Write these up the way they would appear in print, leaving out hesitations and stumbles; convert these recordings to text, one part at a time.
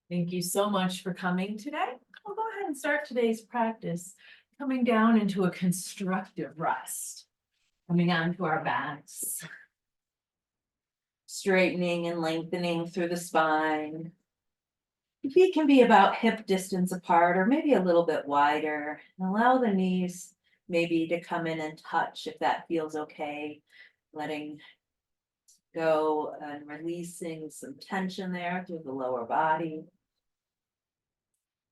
Thank you so much for coming today. We'll go ahead and start today's practice, coming down into a constructive rest. Coming onto our backs. Straightening and lengthening through the spine. The feet can be about hip distance apart or maybe a little bit wider. And allow the knees maybe to come in and touch if that feels okay. Letting go and releasing some tension there through the lower body.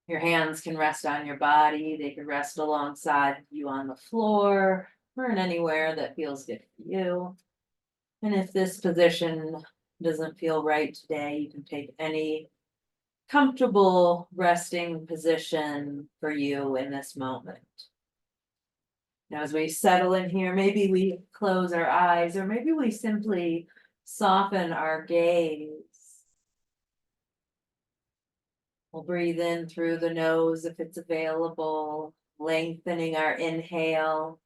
Your hands can rest on your body. They can rest alongside you on the floor or in anywhere that feels good for you. And if this position doesn't feel right today, you can take any comfortable resting position for you in this moment. Now, as we settle in here, maybe we close our eyes or maybe we simply soften our gaze. We'll breathe in through the nose if it's available, lengthening our inhale.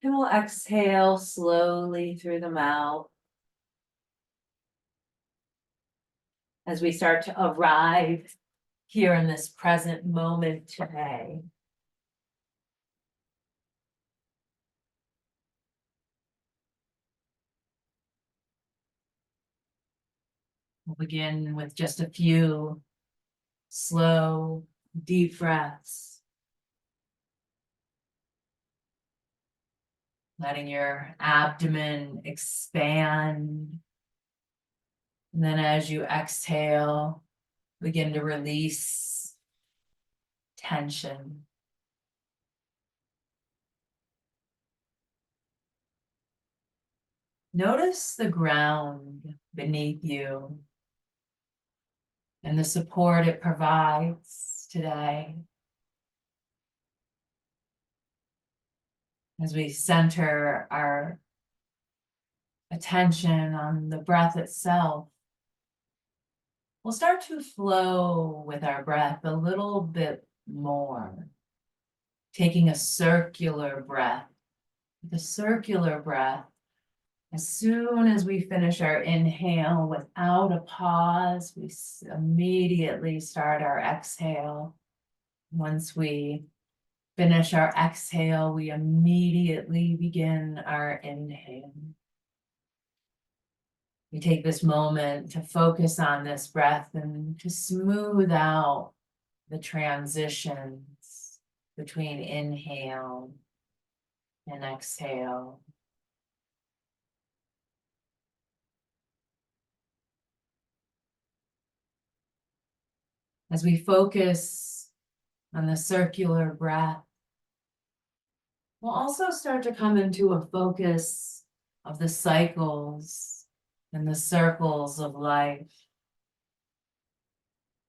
And we'll exhale slowly through the mouth. As we start to arrive here in this present moment today. We'll begin with just a few slow, deep breaths. Letting your abdomen expand. And then as you exhale, begin to release tension. Notice the ground beneath you and the support it provides today. As we center our attention on the breath itself, we'll start to flow with our breath a little bit more, taking a circular breath. The circular breath, as soon as we finish our inhale without a pause, we immediately start our exhale. Once we finish our exhale, we immediately begin our inhale. We take this moment to focus on this breath and to smooth out the transitions between inhale and exhale. As we focus on the circular breath, we'll also start to come into a focus of the cycles and the circles of life,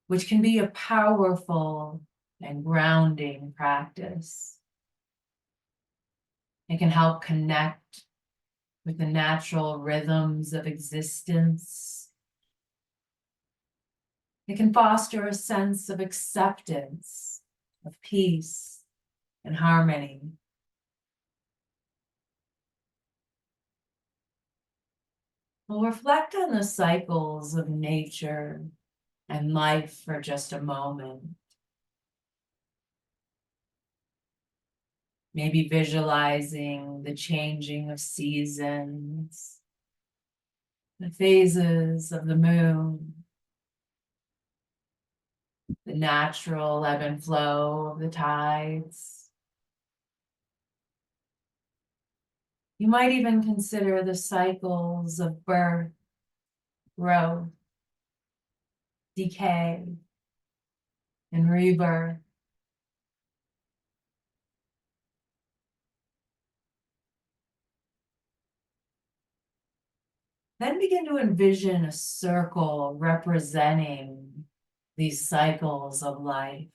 which can be a powerful and grounding practice. It can help connect with the natural rhythms of existence. It can foster a sense of acceptance, of peace and harmony. We'll reflect on the cycles of nature and life for just a moment. Maybe visualizing the changing of seasons, the phases of the moon, the natural ebb and flow of the tides. You might even consider the cycles of birth, growth, decay, and rebirth. Then begin to envision a circle representing these cycles of life.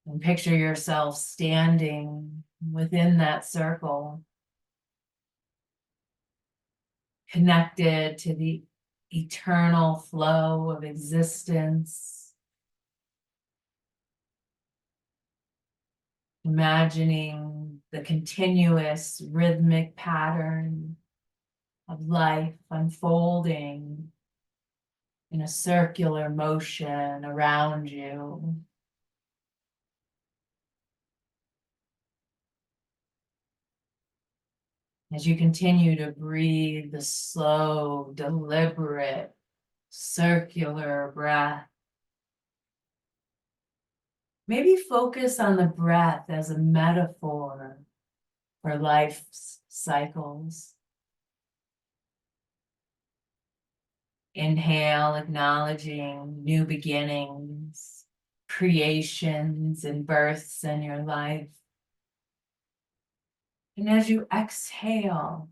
And picture yourself standing within that circle, connected to the eternal flow of existence. Imagining the continuous rhythmic pattern of life unfolding in a circular motion around you. As you continue to breathe the slow, deliberate, circular breath, maybe focus on the breath as a metaphor for life's cycles. Inhale, acknowledging new beginnings, creations, and births in your life. And as you exhale,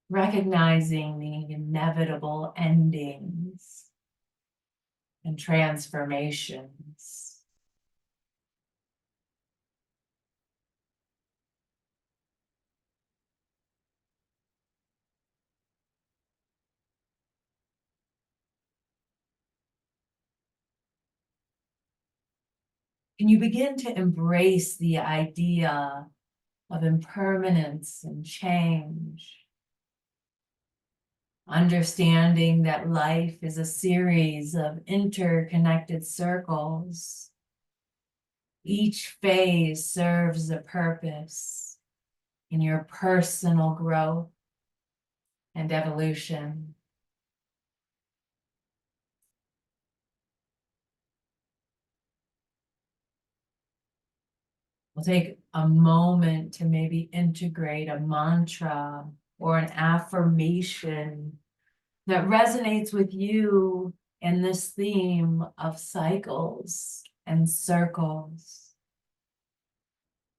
recognizing the inevitable endings and transformations. Can you begin to embrace the idea of impermanence and change? Understanding that life is a series of interconnected circles. Each phase serves a purpose in your personal growth and evolution. We'll take a moment to maybe integrate a mantra or an affirmation that resonates with you in this theme of cycles and circles.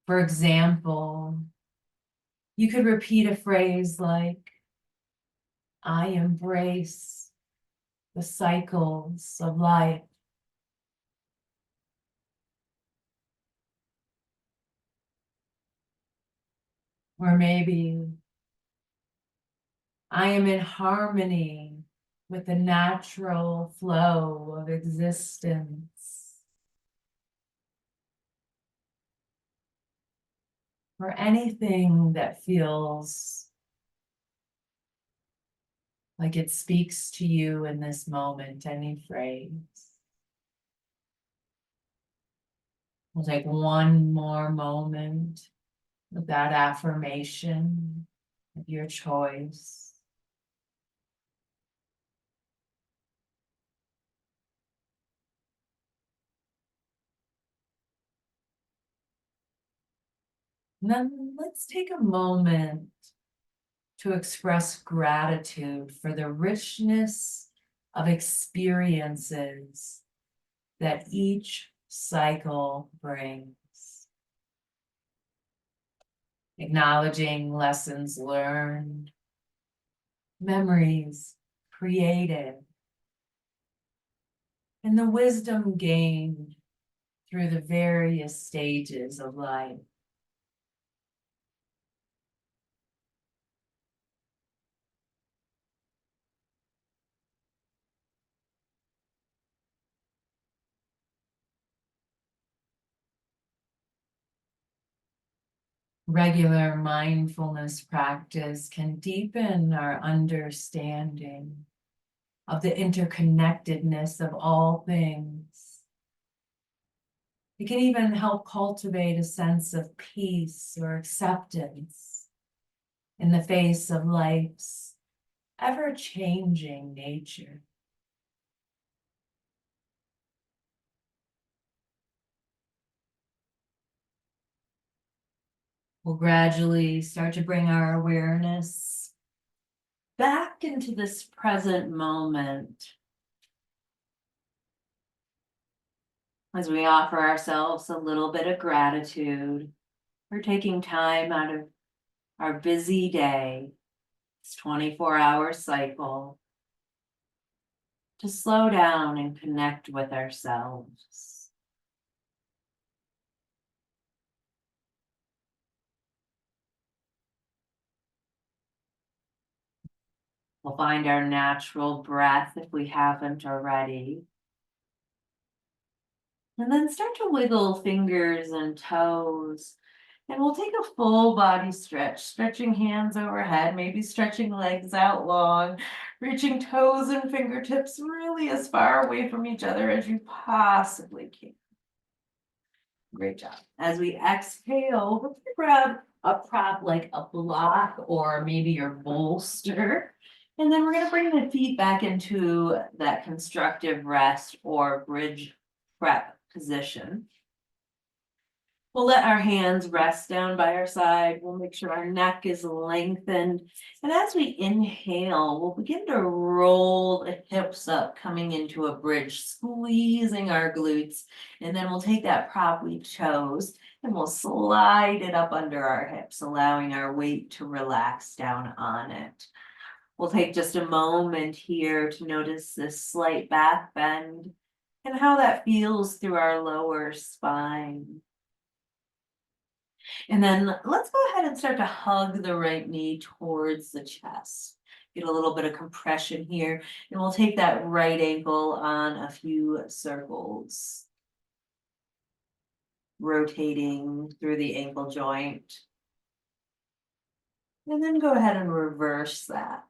For example, you could repeat a phrase like, I embrace the cycles of life. Or maybe, I am in harmony with the natural flow of existence. Or anything that feels like it speaks to you in this moment, any phrase. We'll take one more moment with that affirmation of your choice. And then let's take a moment to express gratitude for the richness of experiences that each cycle brings. Acknowledging lessons learned, memories created, and the wisdom gained through the various stages of life. Regular mindfulness practice can deepen our understanding of the interconnectedness of all things. It can even help cultivate a sense of peace or acceptance in the face of life's ever-changing nature. We'll gradually start to bring our awareness back into this present moment as we offer ourselves a little bit of gratitude for taking time out of our busy day, this 24-hour cycle, to slow down and connect with ourselves. We'll find our natural breath if we haven't already. And then start to wiggle fingers and toes And we'll take a full body stretch, stretching hands overhead, maybe stretching legs out long, reaching toes and fingertips really as far away from each other as you possibly can. Great job. As we exhale, we're gonna grab a prop like a block or maybe your bolster. And then we're gonna bring the feet back into that constructive rest or bridge prep position. We'll let our hands rest down by our side. We'll make sure our neck is lengthened. And as we inhale, we'll begin to roll the hips up, coming into a bridge, squeezing our glutes. And then we'll take that prop we chose and we'll slide it up under our hips, allowing our weight to relax down on it. We'll take just a moment here to notice this slight back bend and how that feels through our lower spine. And then let's go ahead and start to hug the right knee towards the chest. Get a little bit of compression here, and we'll take that right ankle on a few circles. Rotating through the ankle joint. And then go ahead and reverse that.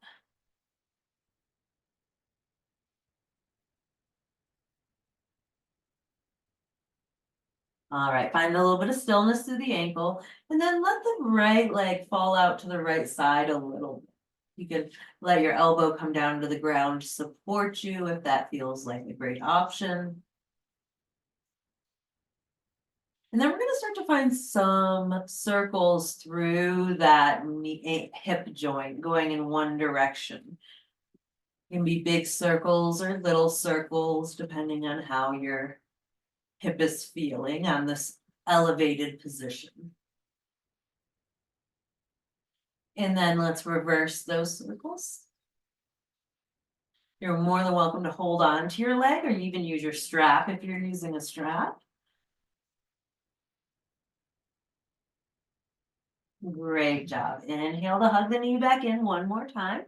All right, find a little bit of stillness through the ankle, and then let the right leg fall out to the right side a little bit. You could let your elbow come down to the ground to support you if that feels like a great option. And then we're going to start to find some circles through that hip joint going in one direction. It can be big circles or little circles, depending on how your hip is feeling on this elevated position. And then let's reverse those circles. You're more than welcome to hold on to your leg or even use your strap if you're using a strap. Great job. Inhale to hug the knee back in one more time.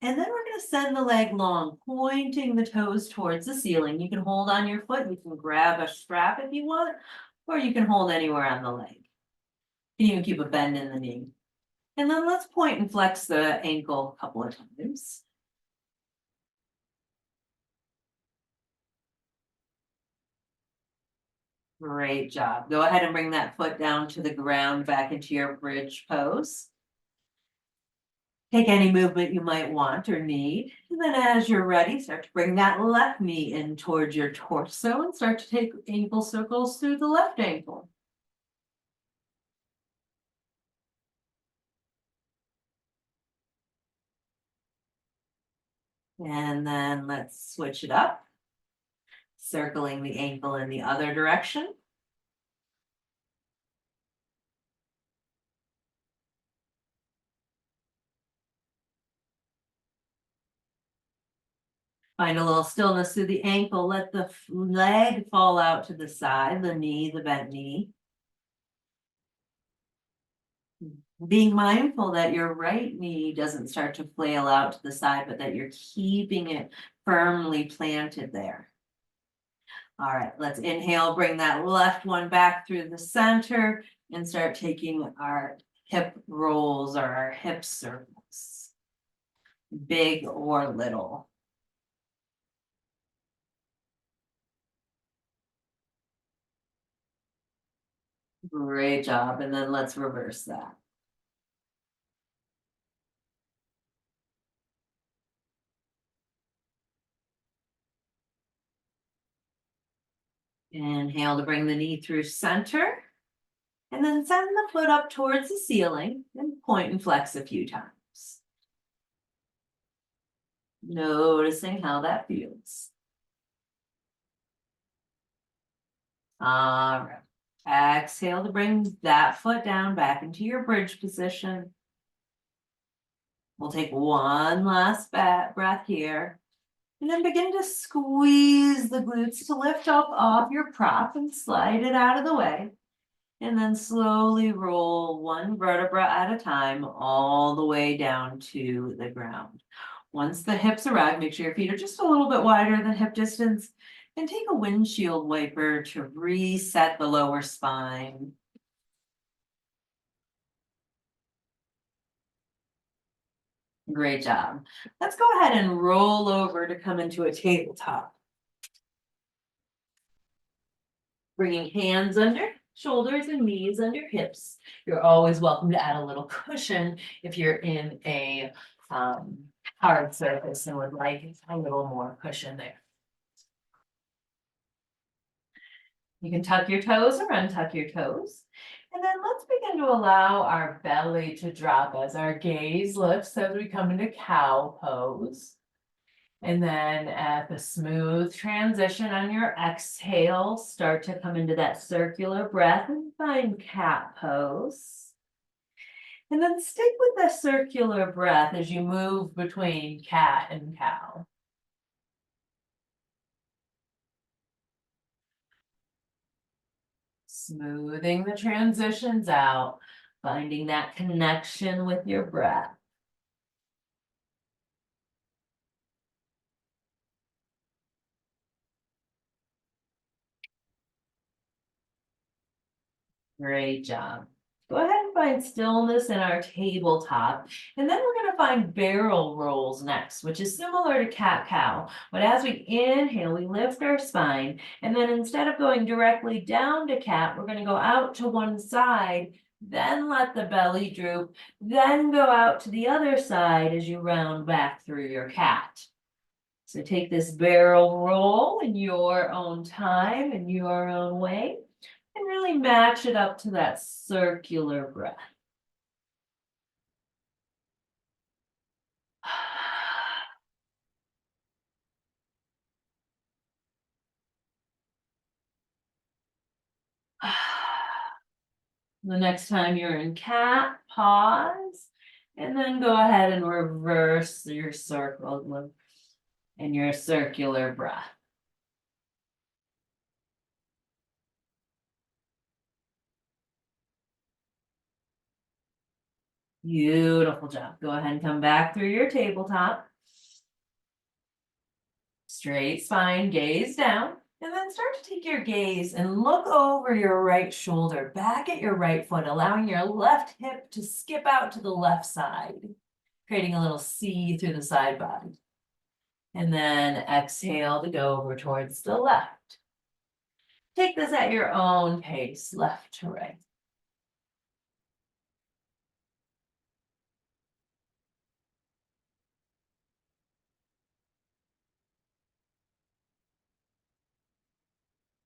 And then we're going to send the leg long, pointing the toes towards the ceiling. You can hold on your foot. You can grab a strap if you want, or you can hold anywhere on the leg. You can even keep a bend in the knee. And then let's point and flex the ankle a couple of times. Great job. Go ahead and bring that foot down to the ground, back into your bridge pose. Take any movement you might want or need. And then as you're ready, start to bring that left knee in towards your torso and start to take ankle circles through the left ankle. And then let's switch it up. Circling the ankle in the other direction. Find a little stillness through the ankle. Let the leg fall out to the side, the knee, the bent knee. Being mindful that your right knee doesn't start to flail out to the side, but that you're keeping it firmly planted there. All right, let's inhale, bring that left one back through the center and start taking our hip rolls or our hip circles, big or little. Great job. And then let's reverse that. Inhale to bring the knee through center. And then send the foot up towards the ceiling and point and flex a few times. Noticing how that feels. All right. Exhale to bring that foot down back into your bridge position. We'll take one last breath here. And then begin to squeeze the glutes to lift up off your prop and slide it out of the way. And then slowly roll one vertebra at a time all the way down to the ground. Once the hips arrive, make sure your feet are just a little bit wider than hip distance. And take a windshield wiper to reset the lower spine. Great job. Let's go ahead and roll over to come into a tabletop. Bringing hands under shoulders and knees under hips. You're always welcome to add a little cushion if you're in a hard surface and would like a little more cushion there. You can tuck your toes or untuck your toes. And then let's begin to allow our belly to drop as our gaze lifts as we come into cow pose. And then at the smooth transition on your exhale, start to come into that circular breath and find cat pose. And then stick with the circular breath as you move between cat and cow. Smoothing the transitions out, finding that connection with your breath. Great job. Go ahead and find stillness in our tabletop. And then we're going to find barrel rolls next, which is similar to cat-cow. But as we inhale, we lift our spine. And then instead of going directly down to cat, we're going to go out to one side, then let the belly droop, then go out to the other side as you round back through your cat. So take this barrel roll in your own time, in your own way. And really match it up to that circular breath. The next time you're in cat, pause, and then go ahead and reverse your circle and your circular breath. Beautiful job. Go ahead and come back through your tabletop. Straight spine, gaze down, and then start to take your gaze and look over your right shoulder, back at your right foot, allowing your left hip to skip out to the left side, creating a little C through the side body. And then exhale to go over towards the left. Take this at your own pace, left to right.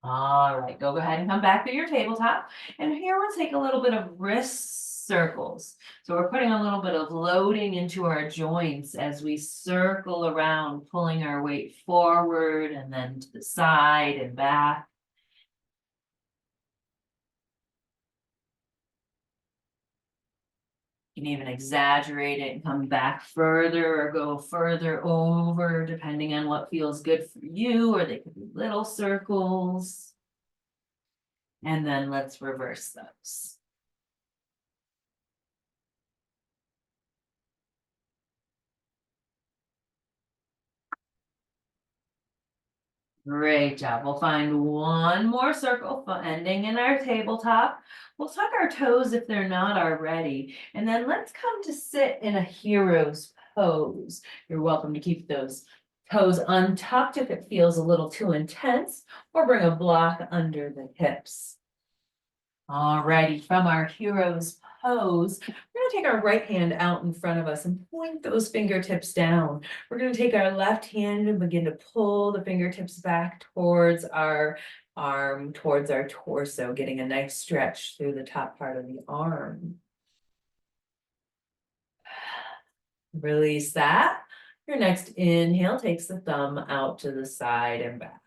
All right, go ahead and come back to your tabletop. And here we'll take a little bit of wrist circles. So we're putting a little bit of loading into our joints as we circle around, pulling our weight forward and then to the side and back. You can even exaggerate it and come back further or go further over, depending on what feels good for you, or they could be little circles. And then let's reverse those. Great job. We'll find one more circle ending in our tabletop. We'll tuck our toes if they're not already. And then let's come to sit in a hero's pose. You're welcome to keep those toes untucked if it feels a little too intense, or bring a block under the hips. Alrighty, from our hero's pose, we're going to take our right hand out in front of us and point those fingertips down. We're going to take our left hand and begin to pull the fingertips back towards our arm, towards our torso, getting a nice stretch through the top part of the arm. Release that. Your next inhale takes the thumb out to the side and back.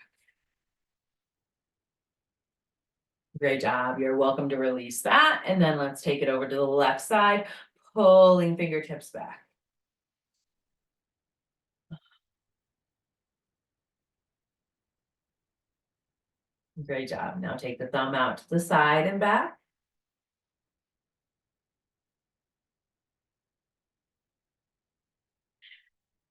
Great job. You're welcome to release that. And then let's take it over to the left side, pulling fingertips back. Great job. Now take the thumb out to the side and back.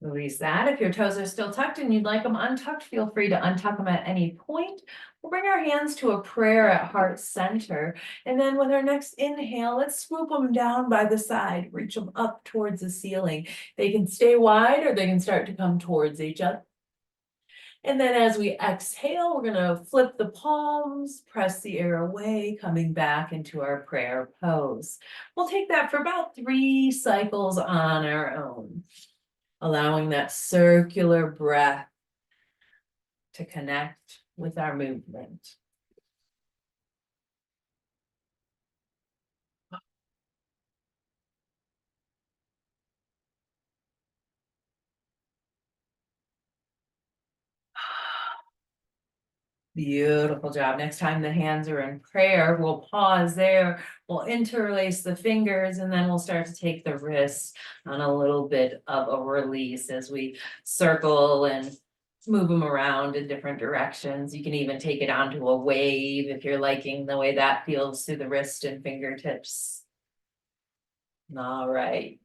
Release that. If your toes are still tucked and you'd like them untucked, feel free to untuck them at any point. We'll bring our hands to a prayer at heart center. And then with our next inhale, let's swoop them down by the side, reach them up towards the ceiling. They can stay wide or they can start to come towards each other. And then as we exhale, we're gonna flip the palms, press the air away, coming back into our prayer pose. We'll take that for about 3 cycles on our own, allowing that circular breath to connect with our movement. Beautiful job. Next time the hands are in prayer, we'll pause there. We'll interlace the fingers and then we'll start to take the wrists on a little bit of a release as we circle and move them around in different directions. You can even take it onto a wave if you're liking the way that feels through the wrist and fingertips. All right.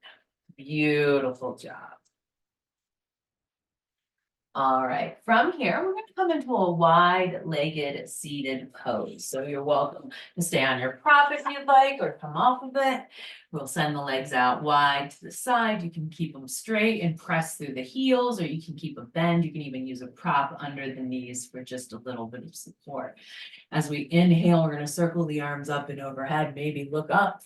Beautiful job. All right, from here, we're going to come into a wide-legged seated pose. So you're welcome to stay on your prop if you'd like, or come off of it. We'll send the legs out wide to the side. You can keep them straight and press through the heels, or you can keep a bend. You can even use a prop under the knees for just a little bit of support. As we inhale, we're going to circle the arms up and overhead, maybe look up.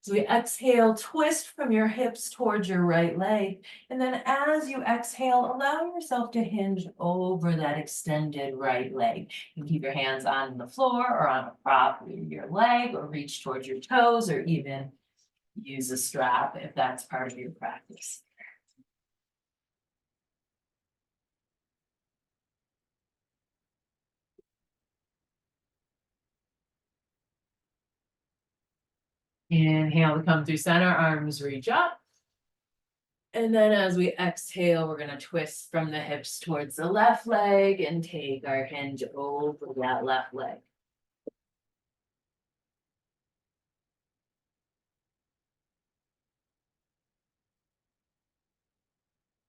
So we exhale, twist from your hips towards your right leg. And then as you exhale, allow yourself to hinge over that extended right leg. You can keep your hands on the floor or on a prop with your leg, or reach towards your toes, or even use a strap if that's part of your practice. Inhale to come through center, arms reach up. And then as we exhale, we're going to twist from the hips towards the left leg and take our hinge over that left leg.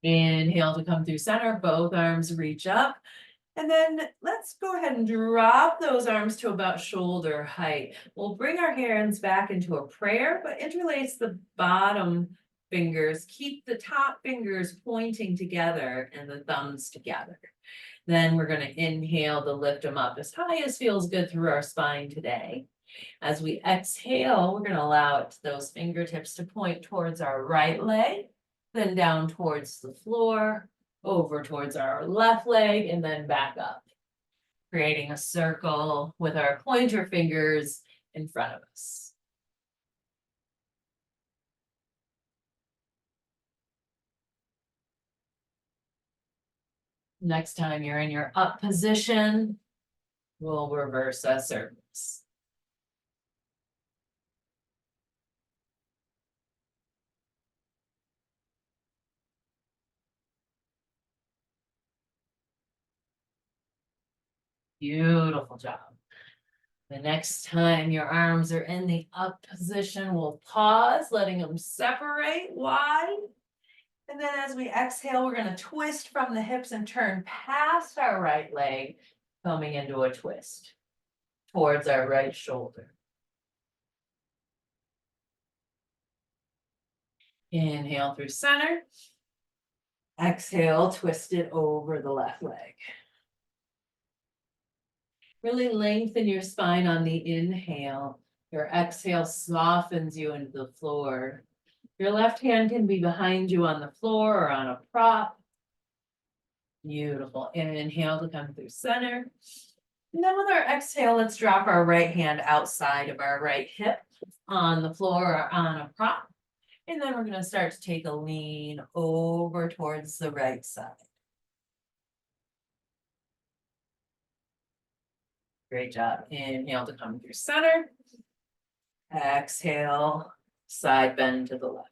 Inhale to come through center, both arms reach up. And then let's go ahead and drop those arms to about shoulder height. We'll bring our hands back into a prayer, but interlace the bottom fingers. Keep the top fingers pointing together and the thumbs together. Then we're going to inhale to lift them up as high as feels good through our spine today. As we exhale, we're going to allow those fingertips to point towards our right leg, then down towards the floor, over towards our left leg, and then back up, creating a circle with our pointer fingers in front of us. Next time you're in your up position, we'll reverse that circles. Beautiful job. The next time your arms are in the up position, we'll pause, letting them separate wide. And then as we exhale, we're going to twist from the hips and turn past our right leg, coming into a twist towards our right shoulder. Inhale through center. Exhale, twist it over the left leg. Really lengthen your spine on the inhale. Your exhale softens you into the floor. Your left hand can be behind you on the floor or on a prop. Beautiful. Inhale to come through center. And then with our exhale, let's drop our right hand outside of our right hip on the floor or on a prop. And then we're going to start to take a lean over towards the right side. Great job. Inhale to come through center. Exhale, side bend to the left.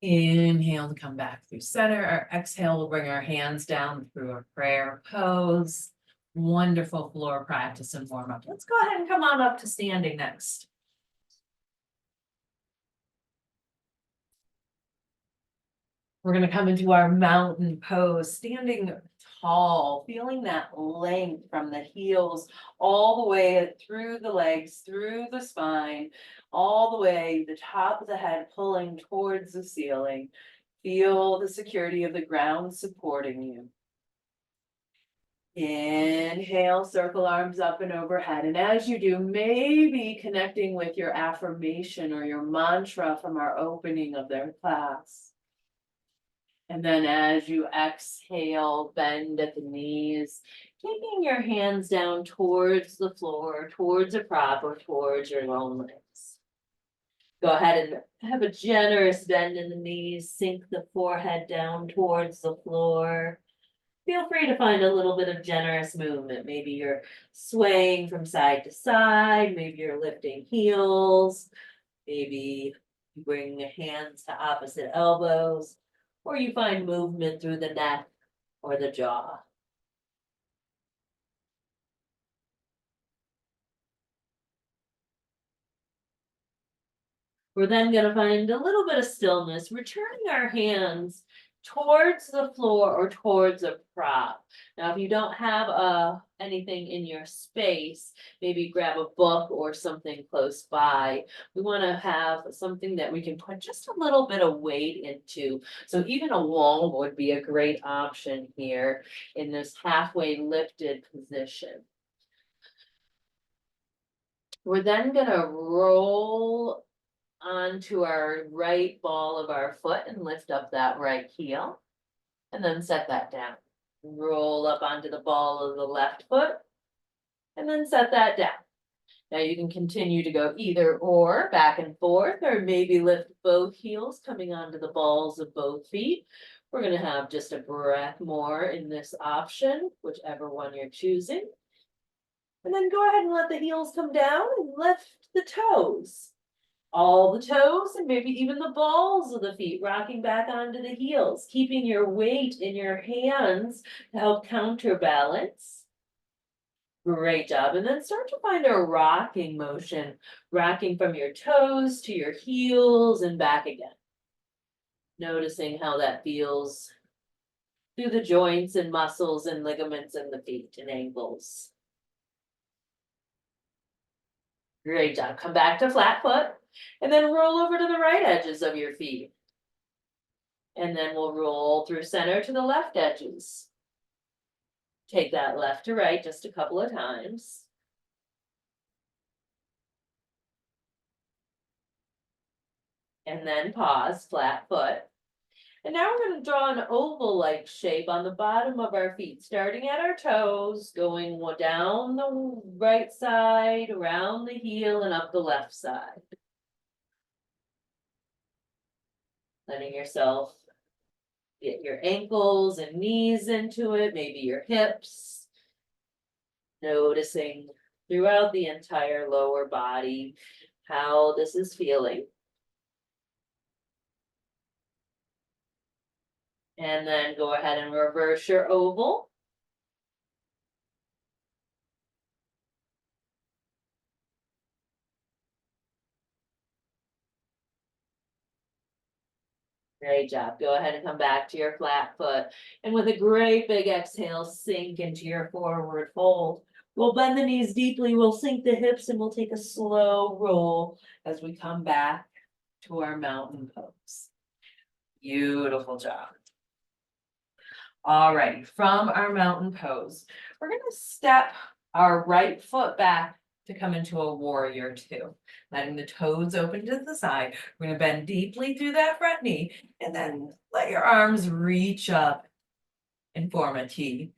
Inhale to come back through center. Our exhale will bring our hands down through a prayer pose. Wonderful floor practice and warm up. Let's go ahead and come on up to standing next. We're gonna come into our mountain pose, standing tall, feeling that length from the heels all the way through the legs, through the spine, all the way, the top of the head pulling towards the ceiling. Feel the security of the ground supporting you. Inhale, circle arms up and overhead. And as you do, maybe connecting with your affirmation or your mantra from our opening of their class. And then as you exhale, bend at the knees, taking your hands down towards the floor, towards a prop or towards your own legs. Go ahead and have a generous bend in the knees, sink the forehead down towards the floor. Feel free to find a little bit of generous movement. Maybe you're swaying from side to side, maybe you're lifting heels, maybe you bring the hands to opposite elbows, or you find movement through the neck or the jaw. We're then going to find a little bit of stillness, returning our hands towards the floor or towards a prop. Now, if you don't have anything in your space, maybe grab a book or something close by. We want to have something that we can put just a little bit of weight into. So even a wall would be a great option here in this halfway lifted position. We're then going to roll onto our right ball of our foot and lift up that right heel, and then set that down. Roll up onto the ball of the left foot, and then set that down. Now you can continue to go either or, back and forth, or maybe lift both heels coming onto the balls of both feet. We're going to have just a breath more in this option, whichever one you're choosing. And then go ahead and let the heels come down and lift the toes. All the toes and maybe even the balls of the feet rocking back onto the heels, keeping your weight in your hands to help counterbalance. Great job. And then start to find a rocking motion, rocking from your toes to your heels and back again. Noticing how that feels through the joints and muscles and ligaments in the feet and ankles. Great job. Come back to flat foot. And then roll over to the right edges of your feet. And then we'll roll through center to the left edges. Take that left to right just a couple of times. And then pause, flat foot. And now we're going to draw an oval-like shape on the bottom of our feet, starting at our toes, going down the right side, around the heel, and up the left side. Letting yourself get your ankles and knees into it, maybe your hips. Noticing throughout the entire lower body how this is feeling. And then go ahead and reverse your oval. Great job. Go ahead and come back to your flat foot. And with a great big exhale, sink into your forward fold. We'll bend the knees deeply. We'll sink the hips and we'll take a slow roll as we come back to our mountain pose. Beautiful job. All right, from our mountain pose, we're going to step our right foot back to come into a warrior two, letting the toes open to the side. We're going to bend deeply through that front knee and then let your arms reach up and form a T.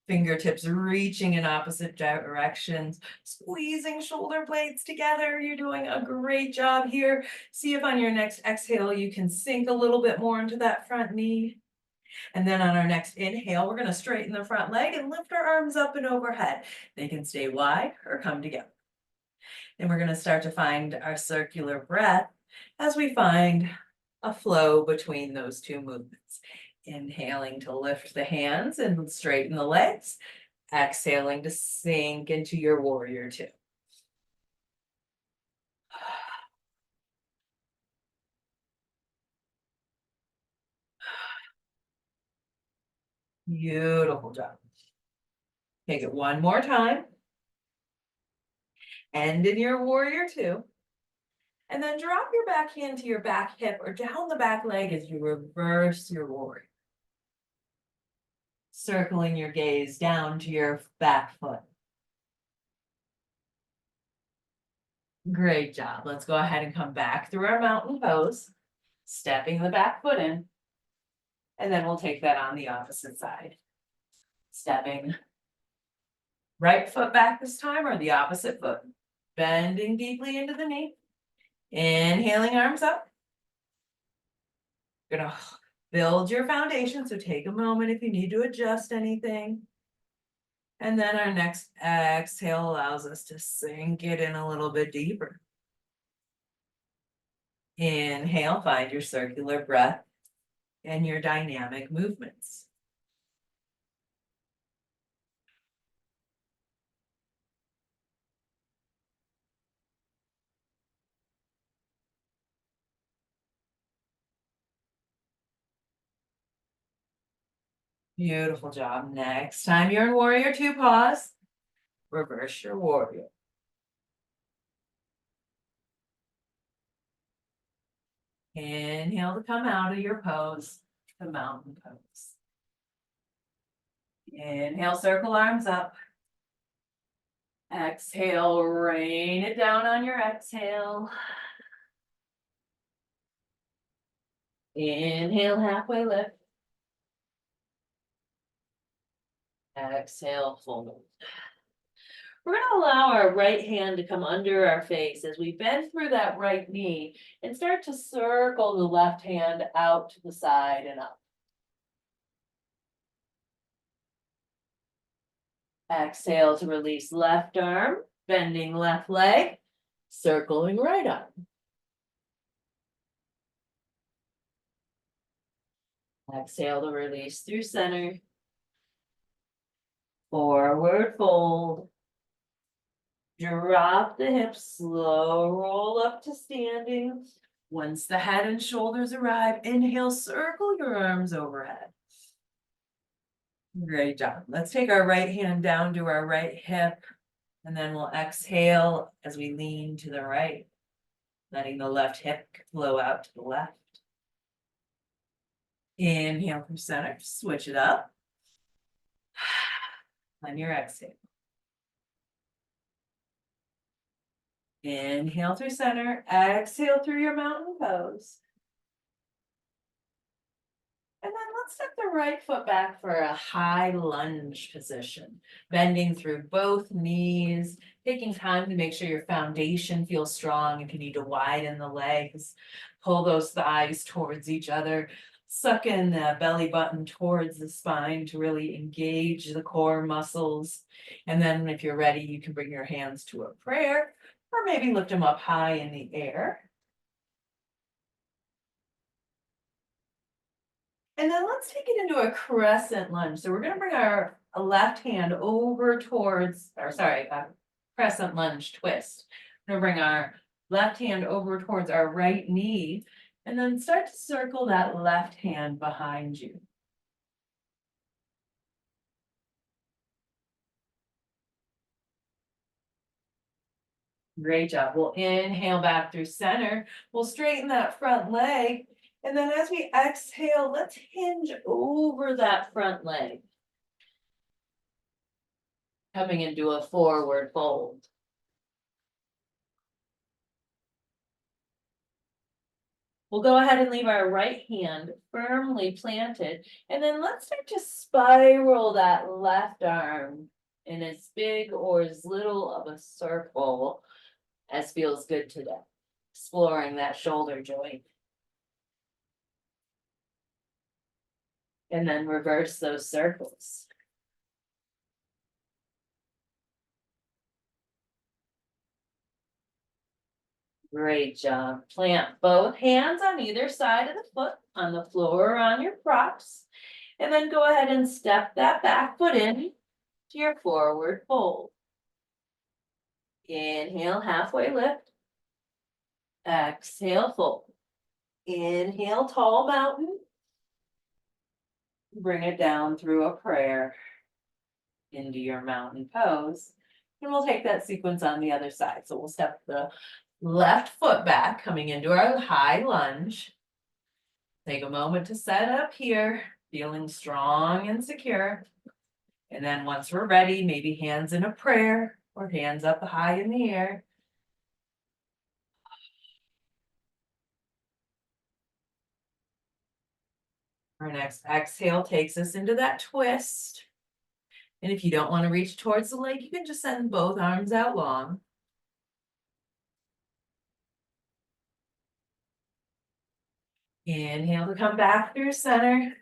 Fingertips reaching in opposite directions, squeezing shoulder blades together. You're doing a great job here. See if on your next exhale you can sink a little bit more into that front knee. And then on our next inhale, we're going to straighten the front leg and lift our arms up and overhead. They can stay wide or come together. And we're going to start to find our circular breath as we find a flow between those two movements. Inhaling to lift the hands and straighten the legs. Exhaling to sink into your warrior two. Beautiful job. Take it one more time. End in your warrior two. And then drop your back hand to your back hip or down the back leg as you reverse your warrior. Circling your gaze down to your back foot. Great job. Let's go ahead and come back through our mountain pose, stepping the back foot in. And then we'll take that on the opposite side. Stepping right foot back this time or the opposite foot. Bending deeply into the knee. Inhaling arms up. You're gonna build your foundation, so take a moment if you need to adjust anything. And then our next exhale allows us to sink it in a little bit deeper. Inhale, find your circular breath and your dynamic movements. Beautiful job. Next time you're in warrior two, pause. Reverse your warrior. Inhale to come out of your pose, the mountain pose. Inhale, circle arms up. Exhale, rain it down on your exhale. Inhale, halfway lift. Exhale, fold. We're going to allow our right hand to come under our face as we bend through that right knee and start to circle the left hand out to the side and up. Exhale to release left arm, bending left leg, circling right arm. Exhale to release through center. Forward fold. Drop the hips, slow roll up to standing. Once the head and shoulders arrive, inhale, circle your arms overhead. Great job. Let's take our right hand down to our right hip, and then we'll exhale as we lean to the right, letting the left hip flow out to the left. Inhale from center, switch it up. On your exhale. Inhale through center, exhale through your mountain pose. And then let's step the right foot back for a high lunge position, bending through both knees, taking time to make sure your foundation feels strong. If you need to widen the legs, pull those thighs towards each other, suck in the belly button towards the spine to really engage the core muscles. And then if you're ready, you can bring your hands to a prayer or maybe lift them up high in the air. And then let's take it into a crescent lunge. So we're going to bring our left hand over towards, crescent lunge twist. We're going to bring our left hand over towards our right knee and then start to circle that left hand behind you. Great job. We'll inhale back through center. We'll straighten that front leg. And then as we exhale, let's hinge over that front leg. Coming into a forward fold. We'll go ahead and leave our right hand firmly planted. And then let's start to spiral that left arm in as big or as little of a circle as feels good today. Exploring that shoulder joint. And then reverse those circles. Great job. Plant both hands on either side of the foot, on the floor or on your props. And then go ahead and step that back foot in to your forward fold. Inhale, halfway lift. Exhale, fold. Inhale, tall mountain. Bring it down through a prayer into your mountain pose. And we'll take that sequence on the other side. So we'll step the left foot back, coming into our high lunge. Take a moment to set up here, feeling strong and secure. And then once we're ready, maybe hands in a prayer or hands up high in the air. Our next exhale takes us into that twist. And if you don't want to reach towards the leg, you can just send both arms out long. Inhale to come back through center.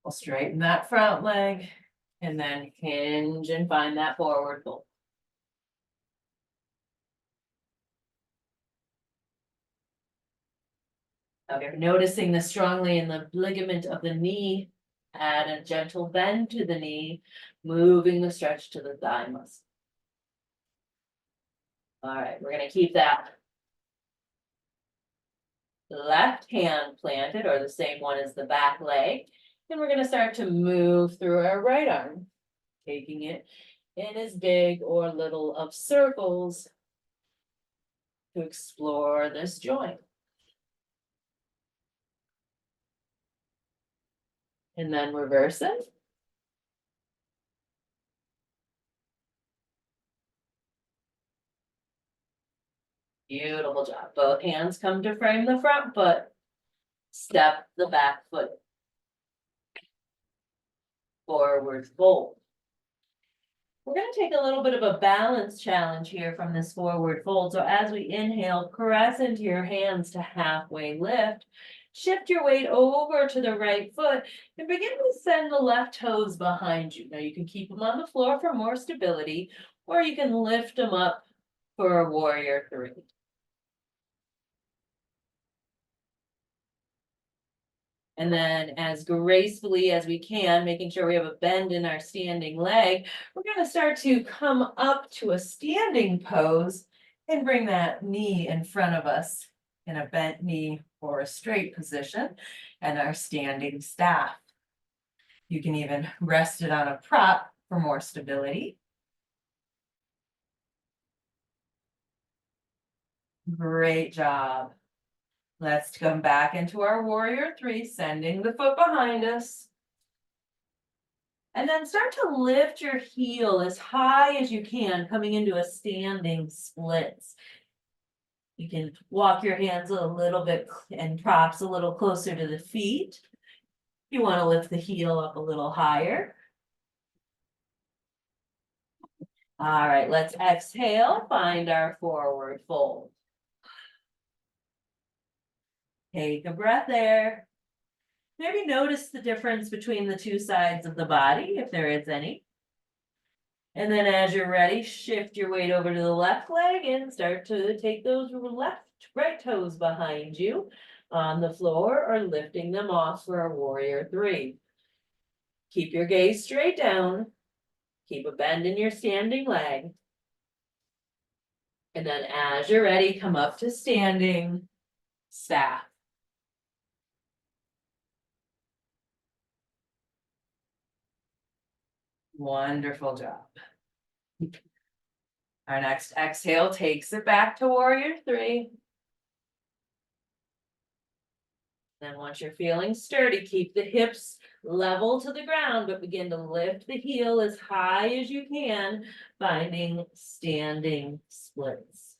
We'll straighten that front leg and then hinge and find that forward fold. Okay, noticing this strongly in the ligament of the knee, add a gentle bend to the knee, moving the stretch to the thigh muscle. All right, we're gonna keep that left hand planted or the same one as the back leg. And we're gonna start to move through our right arm, taking it in as big or little of circles to explore this joint. And then reverse it. Beautiful job. Both hands come to frame the front foot. Step the back foot. Forward fold. We're going to take a little bit of a balance challenge here from this forward fold. So as we inhale, press into your hands to halfway lift. Shift your weight over to the right foot and begin to send the left toes behind you. Now you can keep them on the floor for more stability, or you can lift them up for a warrior three. And then as gracefully as we can, making sure we have a bend in our standing leg, we're going to start to come up to a standing pose and bring that knee in front of us in a bent knee or a straight position and our standing staff. You can even rest it on a prop for more stability. Great job. Let's come back into our warrior three, sending the foot behind us. And then start to lift your heel as high as you can, coming into a standing splits. You can walk your hands a little bit and props a little closer to the feet. You want to lift the heel up a little higher. All right, let's exhale, find our forward fold. Take a breath there. Maybe notice the difference between the two sides of the body, if there is any. And then as you're ready, shift your weight over to the left leg and start to take those right toes behind you on the floor or lifting them off for a warrior three. Keep your gaze straight down. Keep a bend in your standing leg. And then as you're ready, come up to standing staff. Wonderful job. Our next exhale takes it back to warrior three. Then once you're feeling sturdy, keep the hips level to the ground, but begin to lift the heel as high as you can, finding standing splits.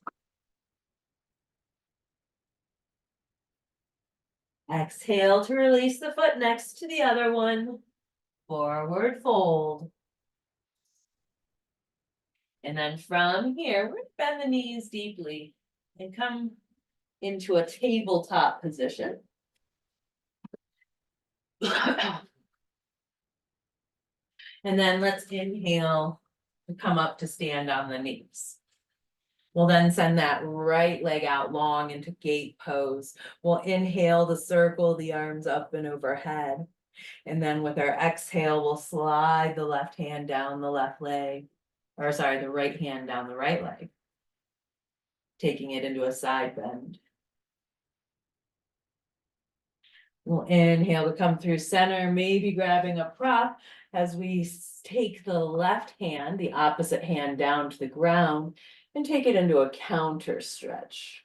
Exhale to release the foot next to the other one. Forward fold. And then from here, we're going to bend the knees deeply and come into a tabletop position. And then let's inhale and come up to stand on the knees. We'll then send that right leg out long into gate pose. We'll inhale to circle the arms up and overhead. And then with our exhale, we'll slide the left hand down the left leg, or sorry, the right hand down the right leg, taking it into a side bend. We'll inhale to come through center, maybe grabbing a prop as we take the left hand, the opposite hand down to the ground and take it into a counter stretch.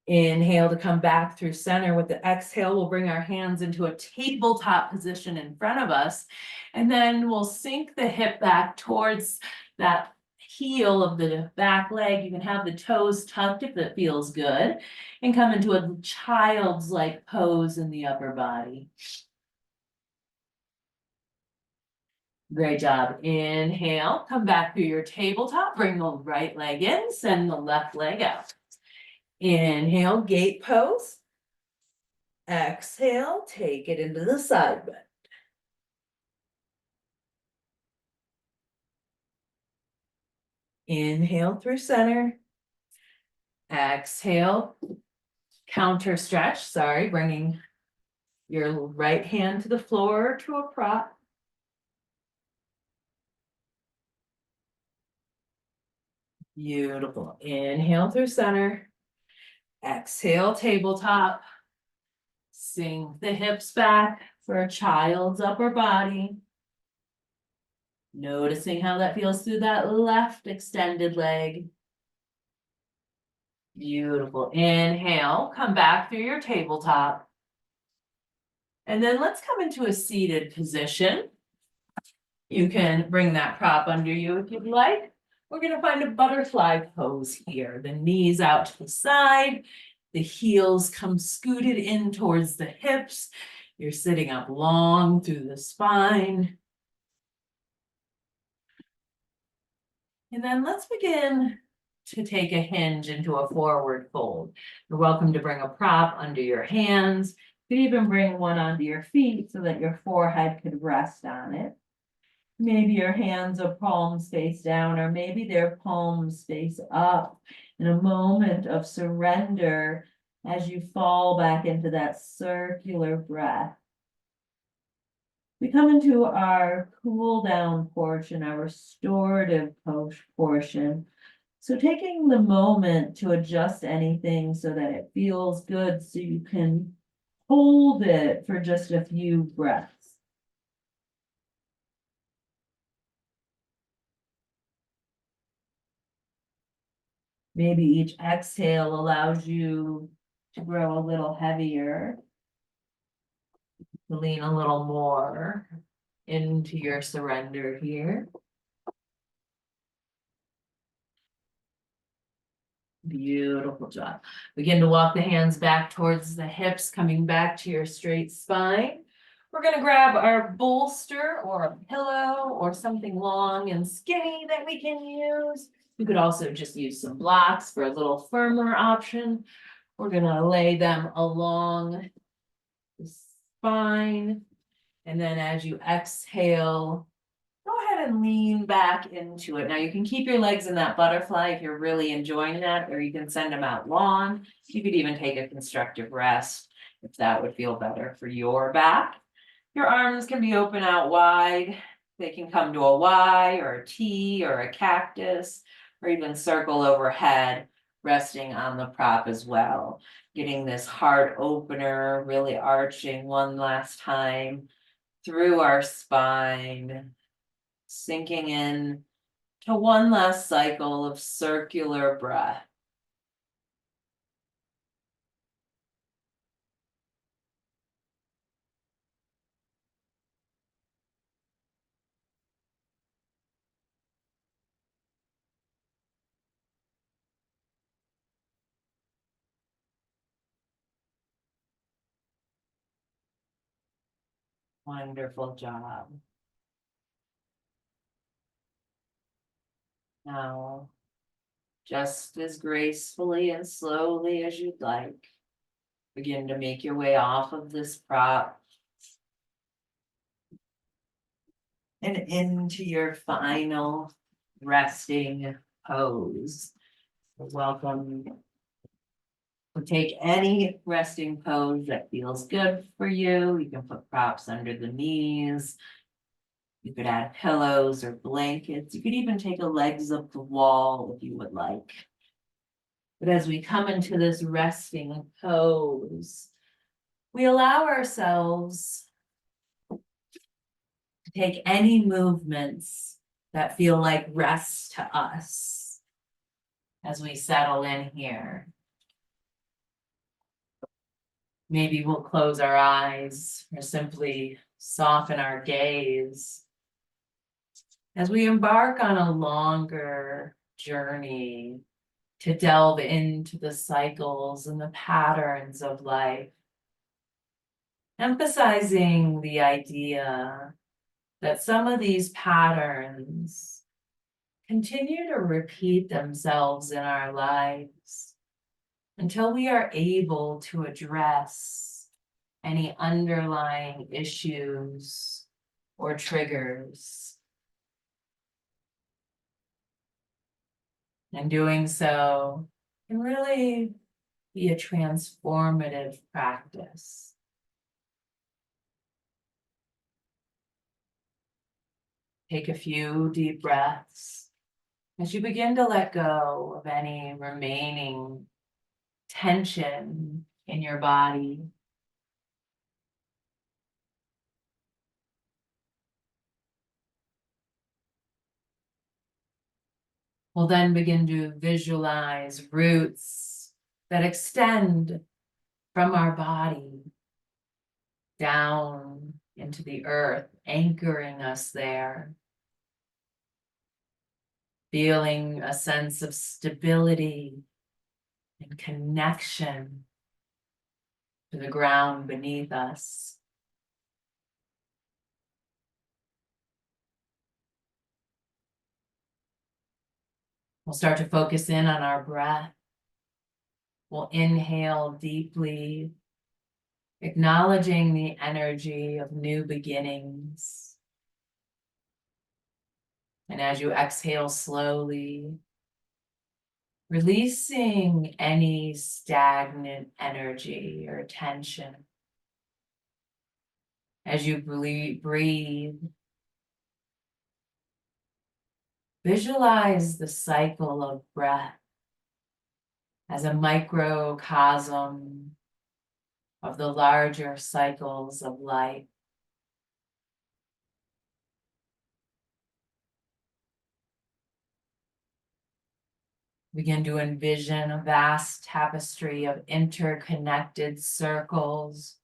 Inhale to come back through center. With the exhale, we'll bring our hands into a tabletop position in front of us. And then we'll sink the hip back towards that heel of the back leg. You can have the toes tucked if it feels good. And come into a child's like pose in the upper body. Great job. Inhale, come back through your tabletop. Bring the right leg in, send the left leg out. Inhale, gate pose. Exhale, take it into the side bend. Inhale through center. Exhale, counter stretch, sorry, bringing your right hand to the floor to a prop. Beautiful. Inhale through center. Exhale, tabletop. Sink the hips back for a child's upper body. Noticing how that feels through that left extended leg. Beautiful. Inhale, come back through your tabletop. And then let's come into a seated position. You can bring that prop under you if you'd like. We're going to find a butterfly pose here. The knees out to the side. The heels come scooted in towards the hips. You're sitting up long through the spine. And then let's begin to take a hinge into a forward fold. You're welcome to bring a prop under your hands. You could even bring one onto your feet so that your forehead could rest on it. Maybe your hands are palms face down, or maybe they're palms face up in a moment of surrender as you fall back into that circular breath. We come into our cool down portion, our restorative portion. So taking the moment to adjust anything so that it feels good, so you can hold it for just a few breaths. Maybe each exhale allows you to grow a little heavier, to lean a little more into your surrender here. Beautiful job. Begin to walk the hands back towards the hips, coming back to your straight spine. We're going to grab our bolster or a pillow or something long and skinny that we can use. You could also just use some blocks for a little firmer option. We're going to lay them along the spine. And then as you exhale, go ahead and lean back into it. Now you can keep your legs in that butterfly if you're really enjoying that, or you can send them out long. You could even take a constructive rest if that would feel better for your back. Your arms can be open out wide. They can come to a Y or a T or a cactus, or even circle overhead, resting on the prop as well. Getting this heart opener, really arching one last time through our spine, sinking in to one last cycle of circular breath. Wonderful job. Now, just as gracefully and slowly as you'd like, begin to make your way off of this prop and into your final resting pose. Welcome to take any resting pose that feels good for you. You can put props under the knees. You could add pillows or blankets. You could even take a legs up the wall if you would like. But as we come into this resting pose, we allow ourselves to take any movements that feel like rest to us as we settle in here. Maybe we'll close our eyes or simply soften our gaze as we embark on a longer journey to delve into the cycles and the patterns of life, emphasizing the idea that some of these patterns continue to repeat themselves in our lives until we are able to address any underlying issues or triggers. And doing so can really be a transformative practice. Take a few deep breaths as you begin to let go of any remaining tension in your body. We'll then begin to visualize roots that extend from our body down into the earth, anchoring us there. Feeling a sense of stability and connection to the ground beneath us. We'll start to focus in on our breath. We'll inhale deeply, acknowledging the energy of new beginnings. And as you exhale slowly, releasing any stagnant energy or tension. As you breathe, visualize the cycle of breath as a microcosm of the larger cycles of life. Begin to envision a vast tapestry of interconnected circles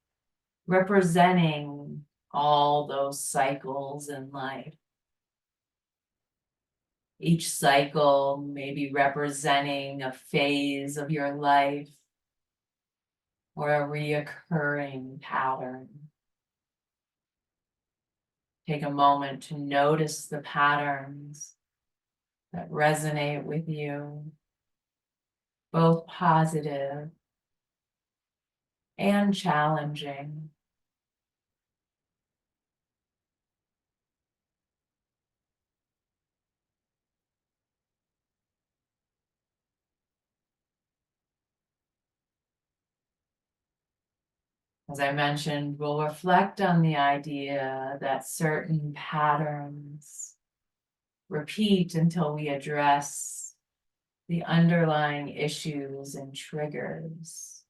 representing all those cycles in life. Each cycle may be representing a phase of your life or a reoccurring pattern. Take a moment to notice the patterns that resonate with you, both positive and challenging. As I mentioned, we'll reflect on the idea that certain patterns repeat until we address the underlying issues and triggers.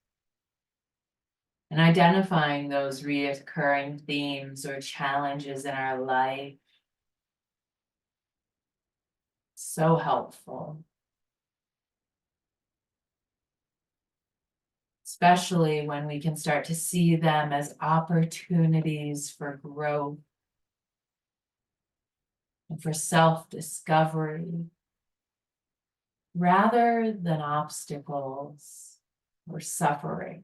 And identifying those reoccurring themes or challenges in our life, so helpful. Especially when we can start to see them as opportunities for growth and for self-discovery, rather than obstacles or suffering.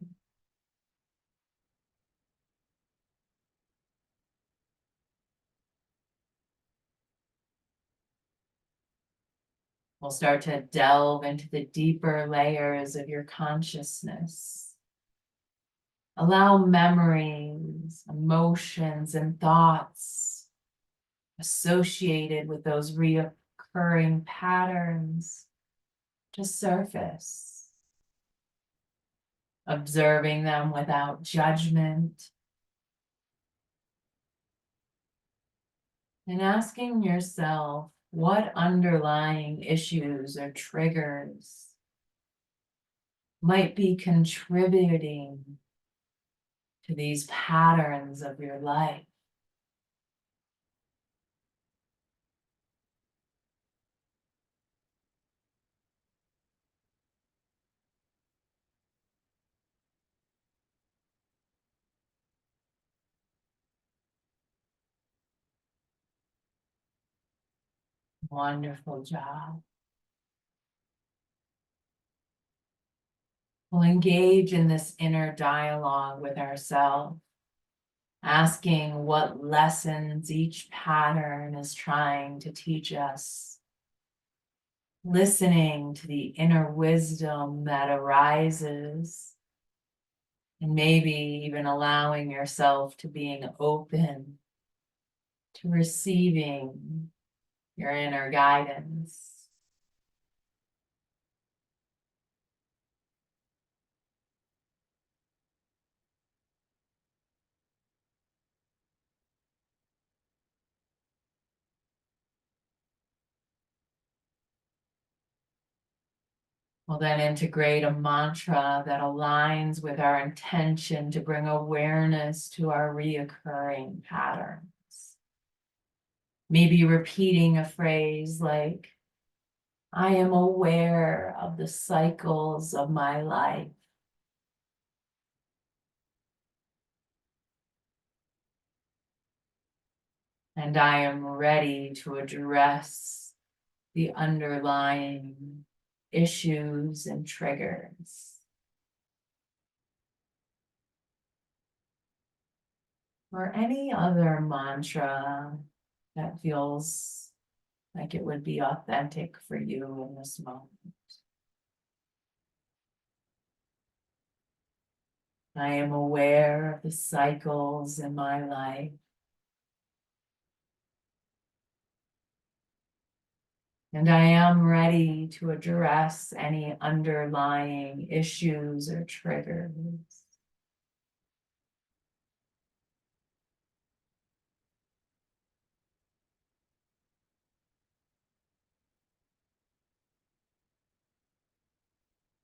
We'll start to delve into the deeper layers of your consciousness. Allow memories, emotions, and thoughts associated with those reoccurring patterns to surface. Observing them without judgment. And asking yourself, what underlying issues or triggers might be contributing to these patterns of your life. Wonderful job. We'll engage in this inner dialogue with ourselves, asking what lessons each pattern is trying to teach us, listening to the inner wisdom that arises, and maybe even allowing yourself to being open to receiving your inner guidance. We'll then integrate a mantra that aligns with our intention to bring awareness to our reoccurring patterns. Maybe repeating a phrase like, I am aware of the cycles of my life. And I am ready to address the underlying issues and triggers. Or any other mantra that feels like it would be authentic for you in this moment. I am aware of the cycles in my life. And I am ready to address any underlying issues or triggers.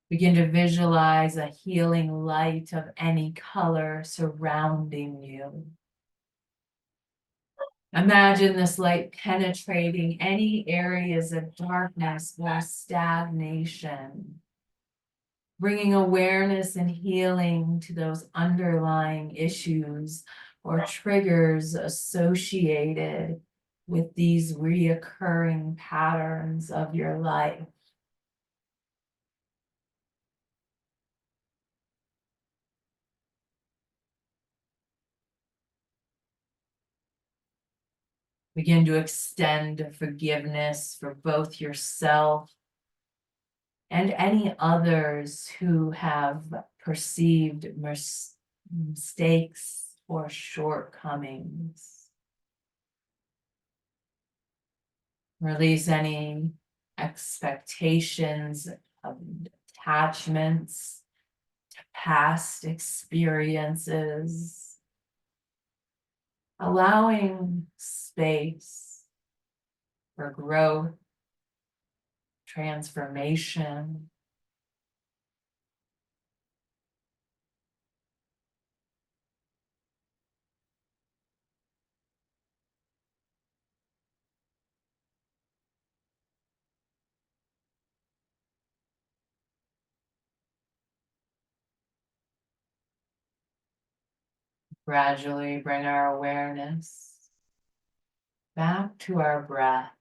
Begin to visualize a healing light of any color surrounding you. Imagine this light penetrating any areas of darkness or stagnation, bringing awareness and healing to those underlying issues or triggers associated with these reoccurring patterns of your life. Begin to extend forgiveness for both yourself and any others who have perceived mistakes or shortcomings. Release any expectations of attachments to past experiences, allowing space for growth, transformation. Gradually bring our awareness back to our breath.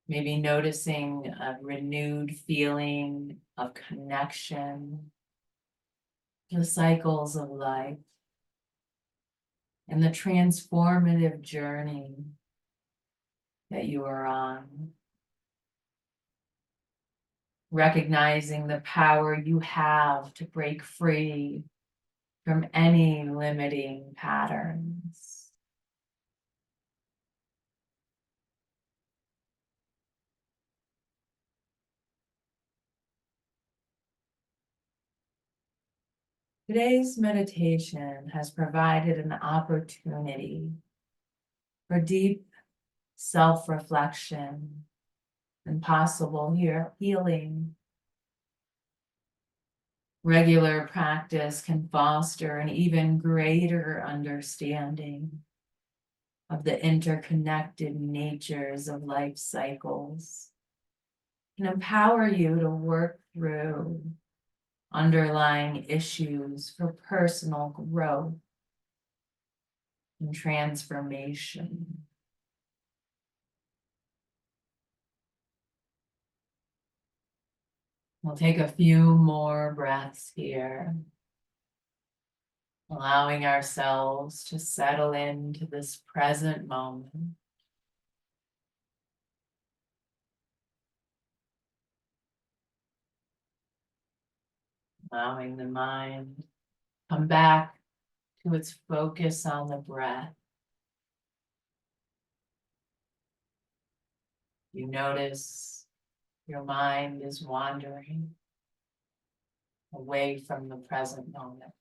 Maybe noticing a renewed feeling of connection to the cycles of life and the transformative journey that you are on. Recognizing the power you have to break free from any limiting patterns. Today's meditation has provided an opportunity for deep self-reflection and possible healing Regular practice can foster an even greater understanding of the interconnected natures of life cycles and empower you to work through underlying issues for personal growth and transformation. We'll take a few more breaths here, allowing ourselves to settle into this present moment. Allowing the mind come back to its focus on the breath. You notice your mind is wandering away from the present moment.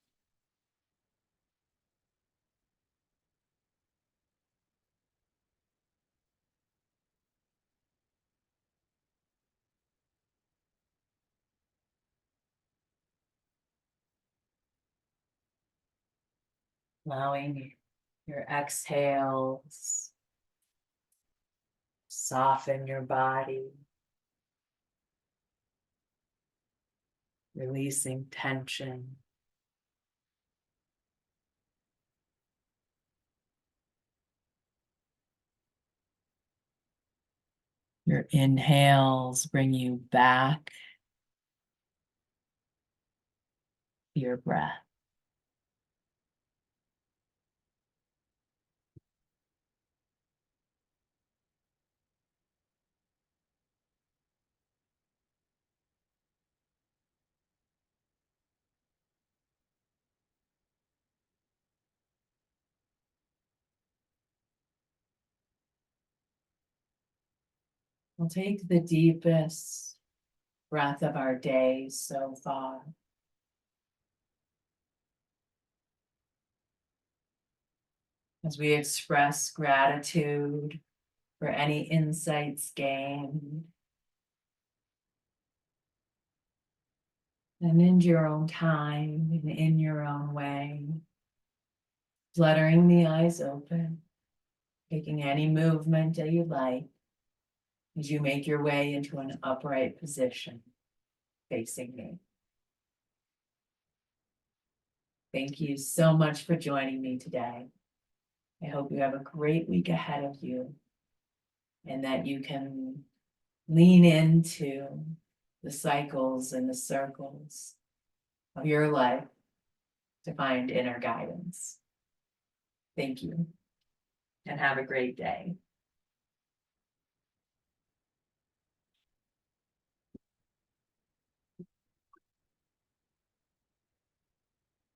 Allowing your exhales soften your body, releasing tension. Your inhales bring you back to your breath. We'll take the deepest breath of our day so far. As we express gratitude for any insights gained. And in your own time and in your own way, fluttering the eyes open, taking any movement that you like as you make your way into an upright position facing me. Thank you so much for joining me today. I hope you have a great week ahead of you and that you can lean into the cycles and the circles of your life to find inner guidance. Thank you and have a great day.